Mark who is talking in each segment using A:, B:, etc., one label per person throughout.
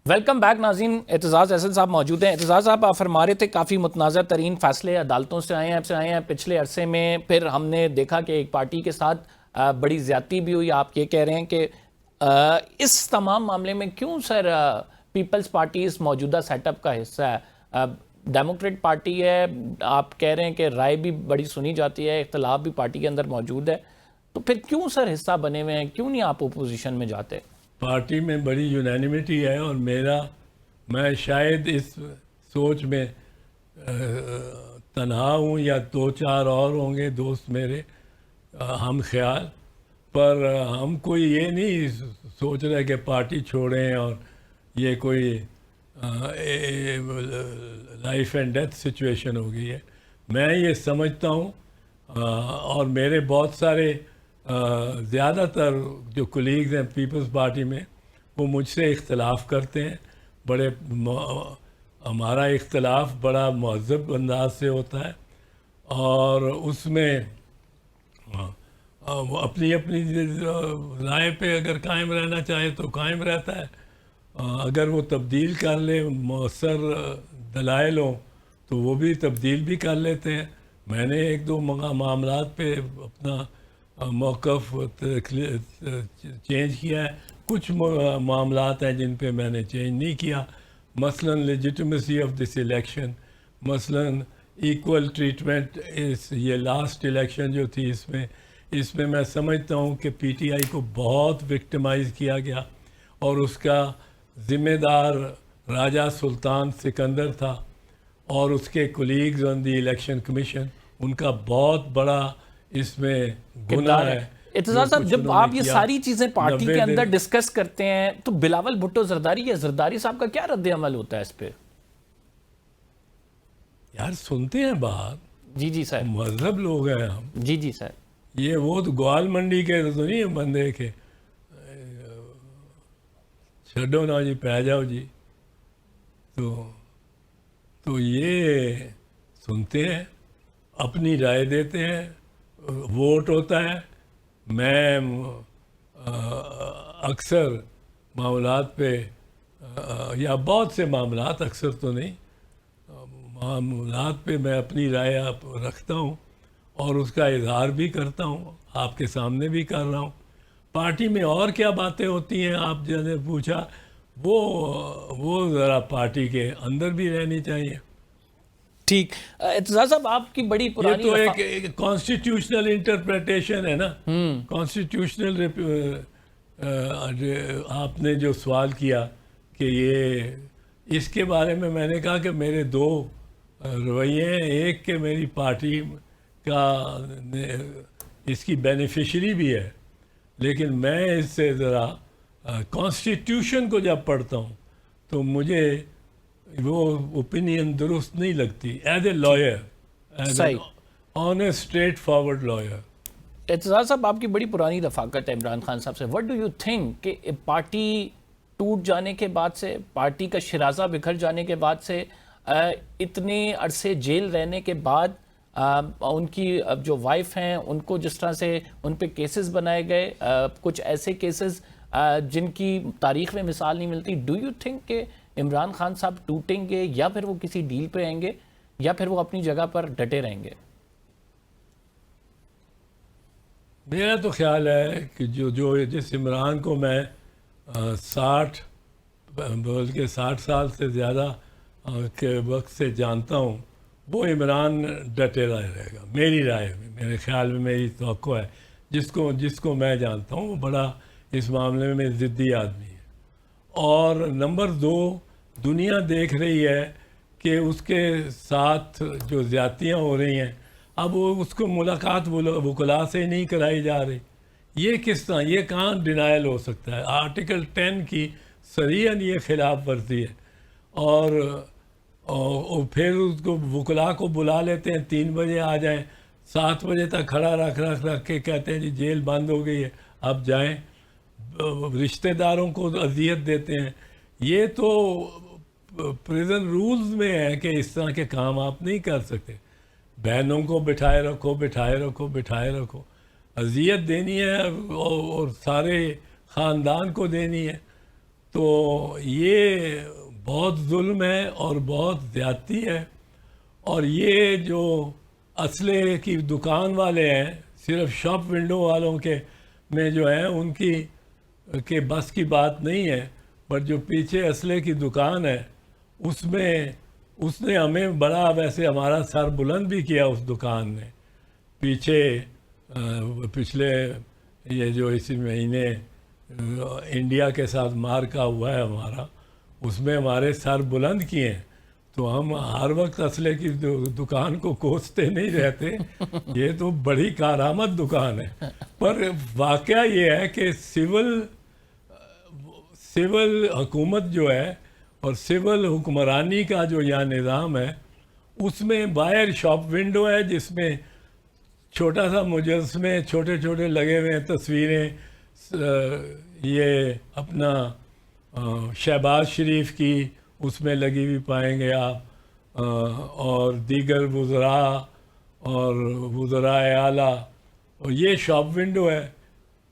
A: Welcome back ناظرین. اعتزاز احسن صاحب موجود ہیں. اعتزاز صاحب، آپ فرما رہے تھے کافی متنازع ترین فیصلے عدالتوں سے آئے ہیں پچھلے عرصے میں. پھر ہم نے دیکھا کہ ایک پارٹی کے ساتھ بڑی زیادتی بھی ہوئی. آپ یہ کہہ رہے ہیں کہ اس تمام معاملے میں کیوں سر پیپلز پارٹی اس موجودہ سیٹ اپ کا حصہ ہے؟ ڈیموکریٹ پارٹی ہے، آپ کہہ رہے ہیں کہ رائے بھی بڑی سنی جاتی ہے، اختلاف بھی پارٹی کے اندر موجود ہے، تو پھر کیوں سر حصہ بنے ہوئے ہیں؟ کیوں نہیں آپ اپوزیشن میں جاتے؟
B: پارٹی میں بڑی یونینیمیٹی ہے، اور میں شاید اس سوچ میں تنہا ہوں، یا دو چار اور ہوں گے دوست میرے ہم خیال. پر ہم کوئی یہ نہیں سوچ رہے کہ پارٹی چھوڑیں اور یہ کوئی لائف اینڈ ڈیتھ سچویشن ہو گئی ہے. میں یہ سمجھتا ہوں، اور میرے بہت سارے زیادہ تر جو کولیگز ہیں پیپلز پارٹی میں، وہ مجھ سے اختلاف کرتے ہیں. ہمارا اختلاف بڑا مہذب انداز سے ہوتا ہے، اور اس میں وہ اپنی رائے پہ اگر قائم رہنا چاہے تو قائم رہتا ہے. اگر وہ تبدیل کر لے، مؤثر دلائل ہوں تو وہ بھی تبدیل بھی کر لیتے ہیں. میں نے ایک دو معاملات پہ اپنا موقف چینج کیا ہے. کچھ معاملات ہیں جن پہ میں نے چینج نہیں کیا، مثلا لیجیٹمیسی آف دس الیکشن، مثلا ایکول ٹریٹمنٹ. یہ لاسٹ الیکشن جو تھی، اس میں میں سمجھتا ہوں کہ پی ٹی آئی کو بہت وکٹمائز کیا گیا، اور اس کا ذمہ دار راجہ سلطان سکندر تھا، اور اس کے کولیگز آن دی الیکشن کمیشن. ان کا بہت بڑا اس میں گناہ ہے.
A: اعتزاز صاحب، جب آپ یہ ساری چیزیں پارٹی کے اندر ڈسکس کرتے ہیں تو بلاول بھٹو زرداری یا زرداری صاحب کا کیا رد عمل ہوتا ہے اس پہ؟
B: یار سنتے ہیں بات.
A: جی جی سر.
B: مہذب لوگ ہیں ہم.
A: جی جی سر.
B: یہ وہ تو گوال منڈی کے تو نہیں بندے کے چھڈو نا جی پہ جاؤ جی. تو یہ سنتے ہیں، اپنی رائے دیتے ہیں، ووٹ ہوتا ہے. میں اکثر معاملات پہ یا بہت سے معاملات، اکثر تو نہیں، معاملات پہ میں اپنی رائے رکھتا ہوں، اور اس کا اظہار بھی کرتا ہوں، آپ کے سامنے بھی کر رہا ہوں. پارٹی میں اور کیا باتیں ہوتی ہیں آپ جنہوں نے پوچھا، وہ ذرا پارٹی کے اندر بھی رہنی چاہیے.
A: ٹھیک. اعتزاز صاحب، آپ کی بڑی پرانی
B: یہ تو ایک کانسٹیٹیوشنل انٹرپریٹیشن ہے نا. کانسٹیٹیوشنل آپ نے جو سوال کیا کہ اس کے بارے میں نے کہا کہ میرے دو رویے ہیں. ایک کہ میری پارٹی کا اس کی بینیفیشری بھی ہے، لیکن میں اس سے ذرا کانسٹیٹیوشن کو جب پڑھتا ہوں تو مجھے وہ اوپینین درست نہیں لگتی. As a lawyer, as a honest straightforward lawyer.
A: Aitzaz صاحب، آپ کی بڑی پرانی رفاقت ہے عمران خان صاحب سے. وٹ ڈو یو تھنک کہ پارٹی ٹوٹ جانے کے بعد سے، پارٹی کا شرازہ بکھر جانے کے بعد سے، اتنے عرصے جیل رہنے کے بعد، ان کی جو وائف ہیں ان کو جس طرح سے ان پہ کیسز بنائے گئے، کچھ ایسے کیسز جن کی تاریخ میں مثال نہیں ملتی، ڈو یو تھنک کہ عمران خان صاحب ٹوٹیں گے، یا پھر وہ کسی ڈیل پہ آئیں گے، یا پھر وہ اپنی جگہ پر ڈٹے رہیں گے؟
B: میرا تو خیال ہے کہ جس عمران کو میں 60 سال سے زیادہ کے وقت سے جانتا ہوں، وہ عمران ڈٹے رہے گا. میری رائے میں، میرے خیال میں، میری توقع ہے. جس کو میں جانتا ہوں وہ بڑا اس معاملے میں ضدی آدمی ہے. اور نمبر 2، دنیا دیکھ رہی ہے کہ اس کے ساتھ جو زیادتیاں ہو رہی ہیں، اب وہ اس کو ملاقات وکلاء سے نہیں کرائی جا رہی. یہ کس طرح، یہ کہاں ڈینائل ہو سکتا ہے؟ آرٹیکل 10 کی صریحاً یہ خلاف ورزی ہے. اور پھر اس کو وکلاء کو بلا لیتے ہیں، 3 بجے آ جائیں، 7 بجے تک کھڑا رکھ کے کہتے ہیں جی جیل بند ہو گئی ہے، اب جائیں. رشتہ داروں کو اذیت دیتے ہیں. یہ تو پریزن رولز میں ہے کہ اس طرح کے کام آپ نہیں کر سکتے. بہنوں کو بٹھائے رکھو. اذیت دینی ہے اور سارے خاندان کو دینی ہے. تو یہ بہت ظلم ہے اور بہت زیادتی ہے. اور یہ جو اسلحے کی دکان والے ہیں، صرف شاپ ونڈو والوں کے میں جو ہے ان کی کہ بس کی بات نہیں ہے، بٹ جو پیچھے اسلحے کی دکان ہے اس نے ہمیں بڑا ویسے ہمارا سر بلند بھی کیا اس دکان نے. پیچھے پچھلے یہ جو اسی مہینے انڈیا کے ساتھ مارکا ہوا ہے ہمارا، اس میں ہمارے سر بلند کیے ہیں. تو ہم ہر وقت اسلحے کی دکان کو کوستے نہیں رہتے، یہ تو بڑی کارآمد دکان ہے. پر واقعہ یہ ہے کہ سول حکومت جو ہے اور سول حکمرانی کا جو یہاں نظام ہے، اس میں باہر شاپ ونڈو ہے جس میں چھوٹا سا مجسمے چھوٹے چھوٹے لگے ہوئے ہیں، تصویریں یہ اپنا شہباز شریف کی اس میں لگی ہوئی پائیں گے آپ، اور دیگر وزراء اور وزرائے اعلیٰ، اور یہ شاپ ونڈو ہے.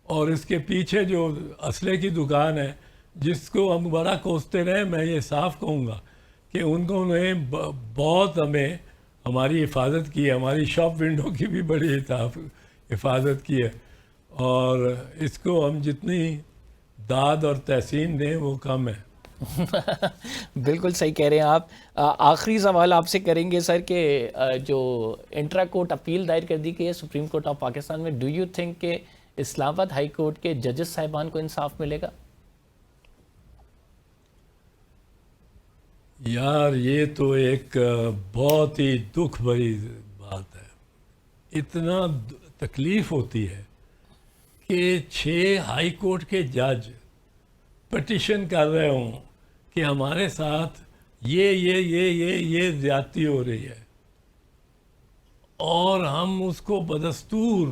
B: اور اس کے پیچھے جو اسلحے کی دکان ہے جس کو ہم بڑا کوستے رہے، میں یہ صاف کہوں گا کہ انہوں نے بہت ہماری حفاظت کی ہے، ہماری شاپ ونڈو کی بھی بڑی حفاظت کی ہے. اور اس کو ہم جتنی داد اور تحسین دیں وہ کم ہے.
A: بالکل صحیح کہہ رہے ہیں آپ. آخری سوال آپ سے کریں گے سر کہ جو انٹرا کورٹ اپیل دائر کر دی گئی ہے سپریم کورٹ آف پاکستان میں، ڈو یو تھنک کہ اسلام آباد ہائی کورٹ کے ججز صاحبان کو انصاف ملے گا؟
B: یار یہ تو ایک بہت ہی دکھ بھری بات ہے. اتنا تکلیف ہوتی ہے کہ 6 ہائی کورٹ کے جج پٹیشن کر رہے ہوں کہ ہمارے ساتھ یہ زیادتی ہو رہی ہے، اور ہم اس کو بدستور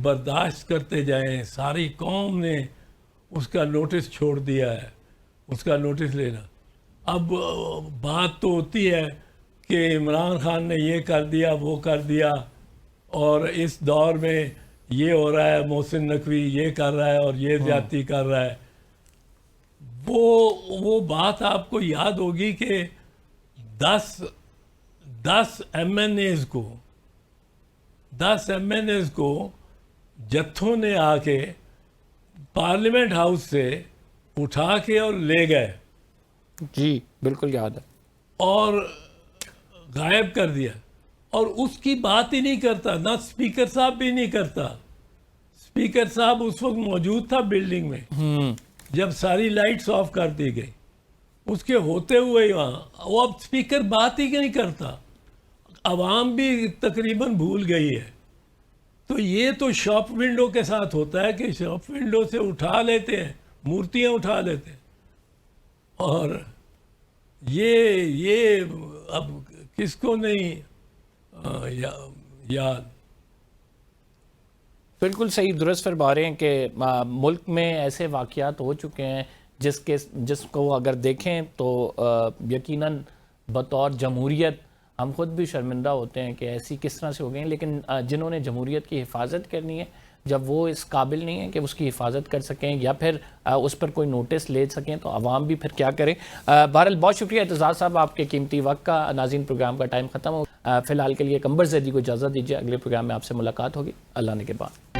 B: برداشت کرتے جائیں. ساری قوم نے اس کا نوٹس چھوڑ دیا ہے، اس کا نوٹس لینا. اب بات تو ہوتی ہے کہ عمران خان نے یہ کر دیا وہ کر دیا، اور اس دور میں یہ ہو رہا ہے، محسن نقوی یہ کر رہا ہے اور یہ زیادتی کر رہا ہے. وہ بات آپ کو یاد ہوگی کہ 10 ایم این ایز کو جتھوں نے آ کے پارلیمنٹ ہاؤس سے اٹھا کے اور لے گئے.
A: جی بالکل یاد ہے.
B: اور غائب کر دیا، اور اس کی بات ہی نہیں کرتا، نہ اسپیکر صاحب بھی نہیں کرتا. اسپیکر صاحب اس وقت موجود تھا بلڈنگ میں جب ساری لائٹس آف کر دی گئی، اس کے ہوتے ہوئے ہی وہاں وہ اب اسپیکر بات ہی نہیں کرتا. عوام بھی تقریباً بھول گئی ہے. تو یہ تو شاپ ونڈو کے ساتھ ہوتا ہے کہ شاپ ونڈو سے اٹھا لیتے ہیں، مورتیاں اٹھا لیتے ہیں. اور یہ اب کس کو نہیں یاد.
A: بالکل صحیح درست فرما رہے ہیں کہ ملک میں ایسے واقعات ہو چکے ہیں جس کو اگر دیکھیں تو یقیناً بطور جمہوریت ہم خود بھی شرمندہ ہوتے ہیں کہ ایسی کس طرح سے ہو گئی ہیں. لیکن جنہوں نے جمہوریت کی حفاظت کرنی ہے، جب وہ اس قابل نہیں ہیں کہ اس کی حفاظت کر سکیں یا پھر اس پر کوئی نوٹس لے سکیں، تو عوام بھی پھر کیا کریں. بہرحال بہت شکریہ اعتزاز صاحب آپ کے قیمتی وقت کا. ناظرین پروگرام کا ٹائم ختم ہو، فی الحال کے لیے کمبر زیدی کو اجازت دیجیے. اگلے پروگرام میں آپ سے ملاقات ہوگی. اللہ نے کے بعد.